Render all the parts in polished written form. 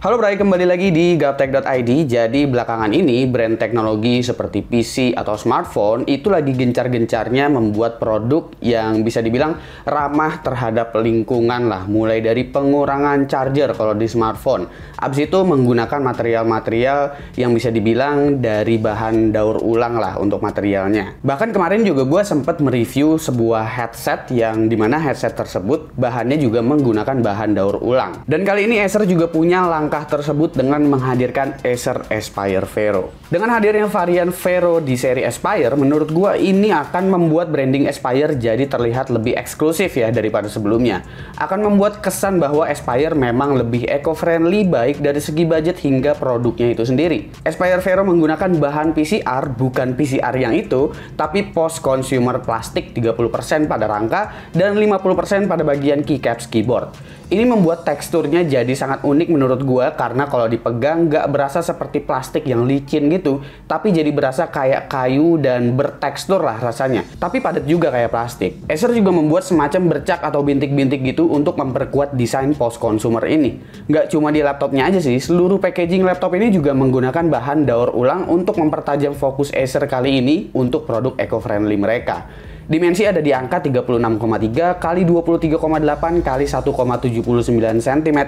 Halo Bray, kembali lagi di gaptek.id. Jadi belakangan ini brand teknologi seperti PC atau smartphone itu lagi gencar-gencarnya membuat produk yang bisa dibilang ramah terhadap lingkungan lah. Mulai dari pengurangan charger kalau di smartphone. Abis itu menggunakan material-material yang bisa dibilang dari bahan daur ulang lah untuk materialnya. Bahkan kemarin juga gue sempat mereview sebuah headset yang dimana headset tersebut bahannya juga menggunakan bahan daur ulang. Dan kali ini Acer juga punya langkah tersebut dengan menghadirkan Acer Aspire Vero. Dengan hadirnya varian Vero di seri Aspire, menurut gua ini akan membuat branding Aspire jadi terlihat lebih eksklusif ya daripada sebelumnya. Akan membuat kesan bahwa Aspire memang lebih eco-friendly baik dari segi budget hingga produknya itu sendiri. Aspire Vero menggunakan bahan PCR, bukan PCR yang itu, tapi post-consumer plastik 30% pada rangka dan 50% pada bagian keycaps keyboard. Ini membuat teksturnya jadi sangat unik menurut gua karena kalau dipegang nggak berasa seperti plastik yang licin gitu, tapi jadi berasa kayak kayu dan bertekstur lah rasanya. Tapi padat juga kayak plastik. Acer juga membuat semacam bercak atau bintik-bintik gitu untuk memperkuat desain post-consumer ini. Nggak cuma di laptopnya aja sih, seluruh packaging laptop ini juga menggunakan bahan daur ulang untuk mempertajam fokus Acer kali ini untuk produk eco-friendly mereka. Dimensi ada di angka 36,3 x 23,8 x 1,79 cm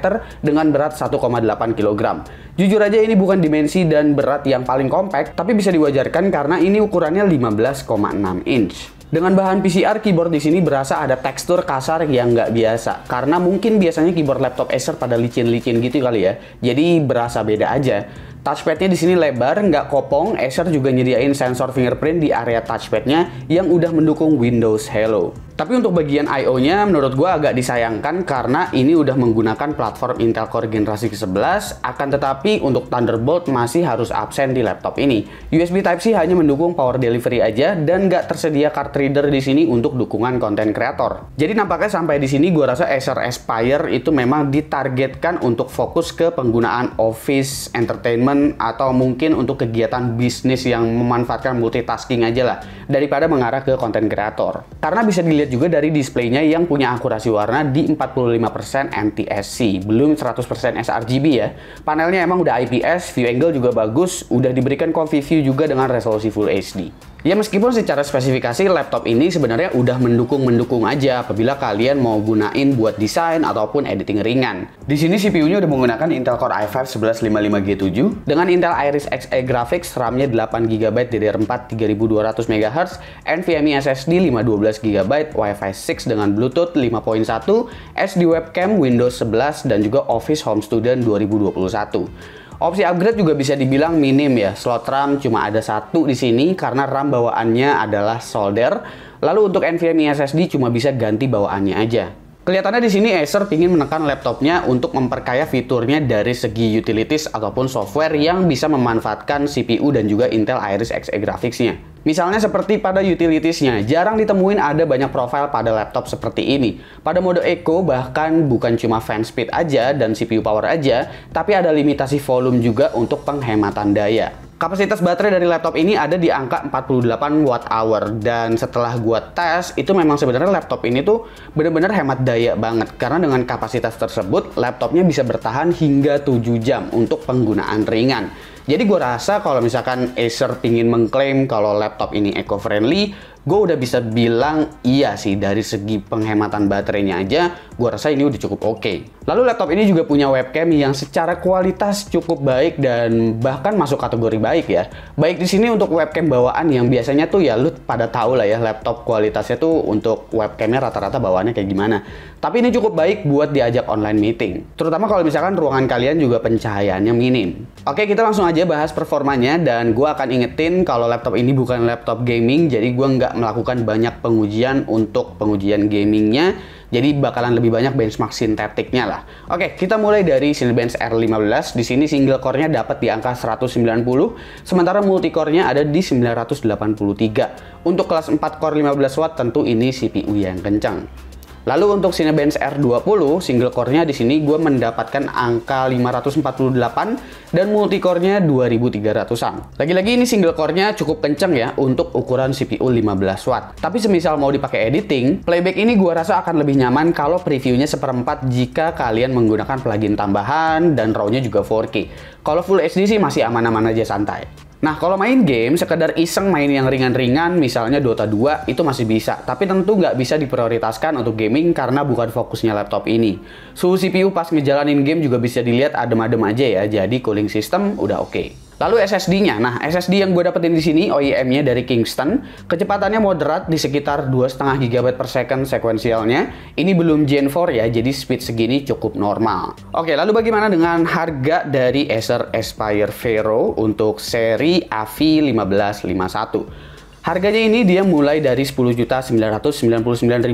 dengan berat 1,8 kg. Jujur aja ini bukan dimensi dan berat yang paling compact, tapi bisa diwajarkan karena ini ukurannya 15,6 inch. Dengan bahan PCR, keyboard di sini berasa ada tekstur kasar yang nggak biasa. Karena mungkin biasanya keyboard laptop Acer pada licin-licin gitu kali ya. Jadi berasa beda aja. Touchpadnya di sini lebar, nggak kopong. Acer juga nyediain sensor fingerprint di area touchpadnya yang udah mendukung Windows Hello. Tapi untuk bagian I/O-nya menurut gue agak disayangkan karena ini udah menggunakan platform Intel Core generasi ke-11, akan tetapi untuk Thunderbolt masih harus absen di laptop ini. USB Type-C hanya mendukung power delivery aja dan nggak tersedia card reader di sini untuk dukungan konten kreator. Jadi nampaknya sampai di sini gue rasa Acer Aspire itu memang ditargetkan untuk fokus ke penggunaan office, entertainment, atau mungkin untuk kegiatan bisnis yang memanfaatkan multitasking aja lah, daripada mengarah ke konten kreator. Karena bisa dilihat juga dari displaynya yang punya akurasi warna di 45% NTSC, belum 100% sRGB ya. Panelnya emang udah IPS, view angle juga bagus, udah diberikan Coffee View juga dengan resolusi Full HD. Ya meskipun secara spesifikasi laptop ini sebenarnya udah mendukung aja apabila kalian mau gunain buat desain ataupun editing ringan. Di sini CPU-nya udah menggunakan Intel Core i5 1155G7 dengan Intel Iris Xe Graphics, RAM-nya 8GB DDR4 3200 MHz, NVMe SSD 512GB, Wi-Fi 6 dengan Bluetooth 5.1, SD webcam, Windows 11 dan juga Office Home Student 2021. Opsi upgrade juga bisa dibilang minim ya. Slot RAM cuma ada satu di sini karena RAM bawaannya adalah solder. Lalu untuk NVMe SSD cuma bisa ganti bawaannya aja. Kelihatannya di sini Acer ingin menekan laptopnya untuk memperkaya fiturnya dari segi utilities ataupun software yang bisa memanfaatkan CPU dan juga Intel Iris Xe Graphics-nya. Misalnya seperti pada utilitiesnya, jarang ditemuin ada banyak profile pada laptop seperti ini. Pada mode Eco bahkan bukan cuma fan speed aja dan CPU power aja, tapi ada limitasi volume juga untuk penghematan daya. Kapasitas baterai dari laptop ini ada di angka 48 Wh dan setelah gua tes itu memang sebenarnya laptop ini tuh bener-bener hemat daya banget karena dengan kapasitas tersebut laptopnya bisa bertahan hingga 7 jam untuk penggunaan ringan. Jadi gue rasa kalau misalkan Acer pingin mengklaim kalau laptop ini eco-friendly, gue udah bisa bilang iya sih dari segi penghematan baterainya aja, gue rasa ini udah cukup oke. Lalu laptop ini juga punya webcam yang secara kualitas cukup baik dan bahkan masuk kategori baik ya. Baik di sini untuk webcam bawaan yang biasanya tuh ya lu pada tahu lah ya laptop kualitasnya tuh untuk webcamnya rata-rata bawaannya kayak gimana. Tapi ini cukup baik buat diajak online meeting, terutama kalau misalkan ruangan kalian juga pencahayaannya minim. Oke, kita langsung aja bahas performanya dan gue akan ingetin kalau laptop ini bukan laptop gaming, jadi gue nggak melakukan banyak pengujian untuk pengujian gamingnya. Jadi bakalan lebih banyak benchmark sintetiknya lah. Oke, kita mulai dari Cinebench R15. Di sini single core-nya dapat di angka 190, sementara multi core-nya ada di 983. Untuk kelas 4 core 15 watt tentu ini CPU yang kencang. Lalu untuk Cinebench R20 single core-nya di sini gue mendapatkan angka 548 dan multicore-nya 2300-an. Lagi-lagi ini single core-nya cukup kenceng ya untuk ukuran CPU 15 watt. Tapi semisal mau dipakai editing, playback ini gue rasa akan lebih nyaman kalau previewnya seperempat jika kalian menggunakan plugin tambahan dan RAW-nya juga 4K. Kalau Full HD sih masih aman-aman aja, santai. Nah, kalau main game, sekedar iseng main yang ringan-ringan, misalnya Dota 2, itu masih bisa. Tapi tentu nggak bisa diprioritaskan untuk gaming karena bukan fokusnya laptop ini. Suhu CPU pas ngejalanin game juga bisa dilihat adem-adem aja ya, jadi cooling system udah oke. Lalu SSD-nya, nah SSD yang gue dapetin di sini OEM-nya dari Kingston, kecepatannya moderat di sekitar 2,5 GB per second sekuensialnya. Ini belum Gen 4 ya, jadi speed segini cukup normal. Oke, lalu bagaimana dengan harga dari Acer Aspire Vero untuk seri AV1551? Harganya ini dia mulai dari Rp10.999.000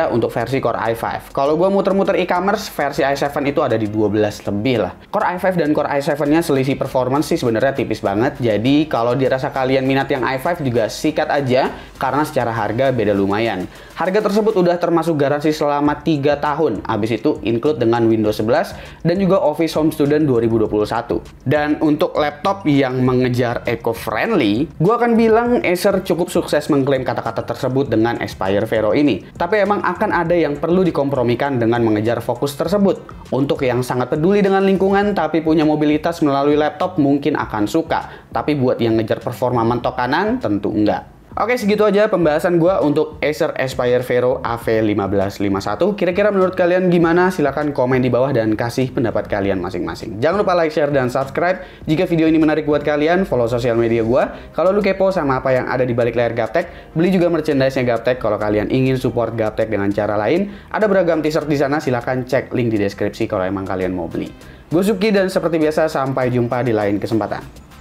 untuk versi Core i5. Kalau gue muter-muter e-commerce, versi i7 itu ada di 12 lebih lah. Core i5 dan Core i7-nya selisih performance sih sebenarnya tipis banget. Jadi kalau dirasa kalian minat yang i5 juga sikat aja, karena secara harga beda lumayan. Harga tersebut udah termasuk garansi selama 3 tahun. Abis itu include dengan Windows 11 dan juga Office Home Student 2021. Dan untuk laptop yang mengejar eco-friendly, gue akan bilang Acer cukup sukses mengklaim kata-kata tersebut dengan Aspire Vero ini. Tapi emang akan ada yang perlu dikompromikan dengan mengejar fokus tersebut. Untuk yang sangat peduli dengan lingkungan tapi punya mobilitas melalui laptop mungkin akan suka. Tapi buat yang ngejar performa mentok kanan, tentu enggak. Oke, segitu aja pembahasan gue untuk Acer Aspire Vero AV1551. Kira-kira menurut kalian gimana? Silahkan komen di bawah dan kasih pendapat kalian masing-masing. Jangan lupa like, share, dan subscribe. Jika video ini menarik buat kalian, follow sosial media gue. Kalau lu kepo sama apa yang ada di balik layar Gaptek, beli juga merchandise-nya Gaptek. Kalau kalian ingin support Gaptek dengan cara lain, ada beragam t-shirt di sana. Silahkan cek link di deskripsi kalau emang kalian mau beli. Gue Suki dan seperti biasa, sampai jumpa di lain kesempatan.